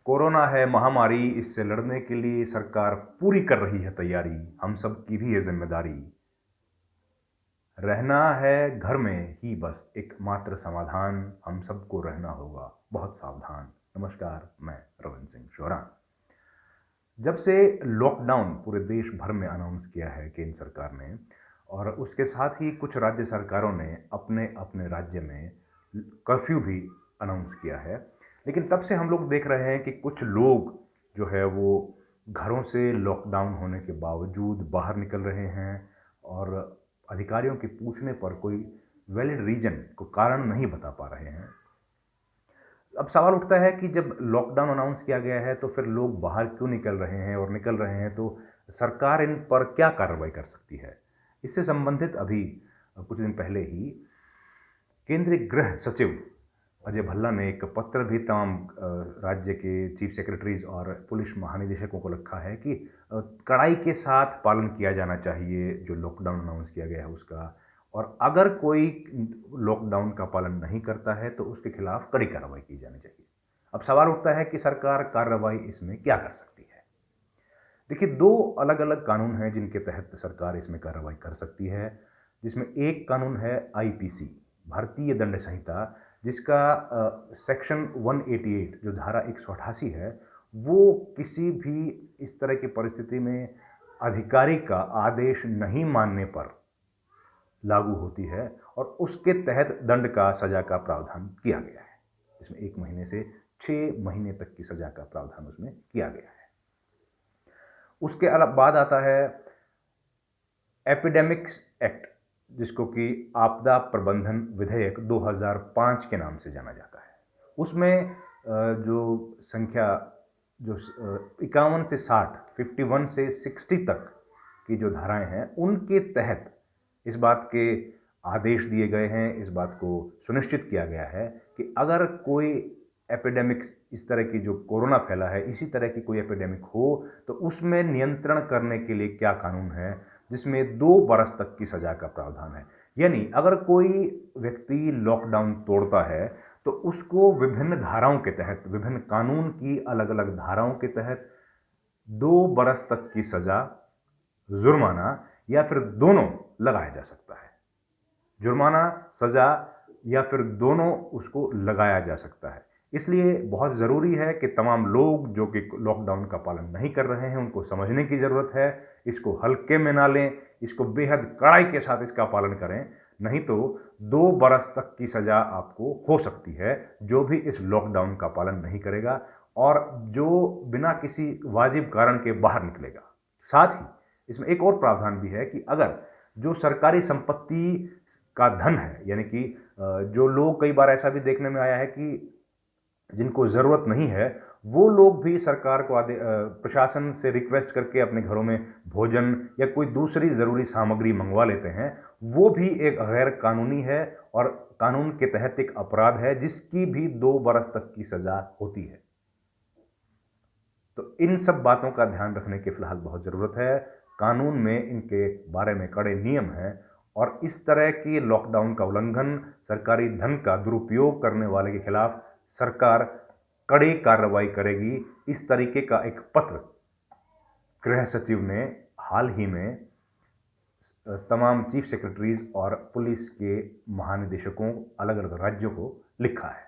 Corona है महामारी, इससे लड़ने के लिए सरकार पूरी कर रही है तैयारी। हम सब की भी है जिम्मेदारी। रहना है घर में ही बस एकमात्र समाधान, हम सबको रहना होगा बहुत सावधान। नमस्कार, मैं रविंद्र सिंह शोरा। जब से लॉकडाउन पूरे देश भर में अनाउंस किया है केंद्र सरकार ने, और उसके साथ ही कुछ राज्य सरकारों ने अपने अपने राज्य में कर्फ्यू भी अनाउंस किया है, लेकिन तब से हम लोग देख रहे हैं कि कुछ लोग जो है वो घरों से लॉकडाउन होने के बावजूद बाहर निकल रहे हैं और अधिकारियों के पूछने पर कोई वैलिड रीजन को कारण नहीं बता पा रहे हैं। अब सवाल उठता है कि जब लॉकडाउन अनाउंस किया गया है तो फिर लोग बाहर क्यों निकल रहे हैं, और निकल रहे हैं तो सरकार इन पर क्या कार्रवाई कर सकती है। इससे संबंधित अभी कुछ दिन पहले ही केंद्रीय गृह सचिव अजय भल्ला ने एक पत्र भी तमाम राज्य के चीफ सेक्रेटरीज और पुलिस महानिदेशकों को लिखा है कि कड़ाई के साथ पालन किया जाना चाहिए जो लॉकडाउन अनाउंस किया गया है उसका, और अगर कोई लॉकडाउन का पालन नहीं करता है तो उसके खिलाफ कड़ी कार्रवाई की जानी चाहिए। अब सवाल उठता है कि सरकार कार्रवाई इसमें क्या कर सकती है। देखिए, दो अलग अलग कानून हैं जिनके तहत सरकार इसमें कार्रवाई कर सकती है, जिसमें एक कानून है आईपीसी, भारतीय दंड संहिता, जिसका सेक्शन 188 जो धारा 188 है, वो किसी भी इस तरह की परिस्थिति में अधिकारी का आदेश नहीं मानने पर लागू होती है, और उसके तहत दंड का सजा का प्रावधान किया गया है। इसमें 1 महीने से 6 महीने तक की सजा का प्रावधान उसमें किया गया है। उसके बाद आता है एपिडेमिक्स एक्ट, जिसको कि आपदा प्रबंधन विधेयक 2005 के नाम से जाना जाता है। उसमें जो संख्या जो 51 से 60, 51 से 60 तक की जो धाराएं हैं, उनके तहत इस बात के आदेश दिए गए हैं, इस बात को सुनिश्चित किया गया है कि अगर कोई एपिडेमिक्स, इस तरह की जो कोरोना फैला है, इसी तरह की कोई एपिडेमिक हो तो उसमें नियंत्रण करने के लिए क्या कानून है, जिसमें 2 बरस तक की सजा का प्रावधान है। यानी अगर कोई व्यक्ति लॉकडाउन तोड़ता है तो उसको विभिन्न धाराओं के तहत, विभिन्न कानून की अलग अलग धाराओं के तहत 2 बरस तक की सजा, जुर्माना या फिर दोनों लगाया जा सकता है। जुर्माना, सजा या फिर दोनों उसको लगाया जा सकता है। इसलिए बहुत ज़रूरी है कि तमाम लोग जो कि लॉकडाउन का पालन नहीं कर रहे हैं उनको समझने की ज़रूरत है। इसको हल्के में ना लें, इसको बेहद कड़ाई के साथ इसका पालन करें, नहीं तो 2 बरस तक की सज़ा आपको हो सकती है जो भी इस लॉकडाउन का पालन नहीं करेगा और जो बिना किसी वाजिब कारण के बाहर निकलेगा। साथ ही इसमें एक और प्रावधान भी है कि अगर जो सरकारी संपत्ति का धन है, यानी कि जो लोग, कई बार ऐसा भी देखने में आया है कि जिनको ज़रूरत नहीं है वो लोग भी सरकार को प्रशासन से रिक्वेस्ट करके अपने घरों में भोजन या कोई दूसरी ज़रूरी सामग्री मंगवा लेते हैं, वो भी एक गैर कानूनी है और कानून के तहत एक अपराध है जिसकी भी 2 बरस तक की सज़ा होती है। तो इन सब बातों का ध्यान रखने की फिलहाल बहुत ज़रूरत है। कानून में इनके बारे में कड़े नियम हैं और इस तरह की लॉकडाउन का उल्लंघन, सरकारी धन का दुरुपयोग करने वाले के खिलाफ सरकार कड़ी कार्रवाई करेगी। इस तरीके का एक पत्र गृह सचिव ने हाल ही में तमाम चीफ सेक्रेटरीज और पुलिस के महानिदेशकों, अलग अलग राज्यों को लिखा है।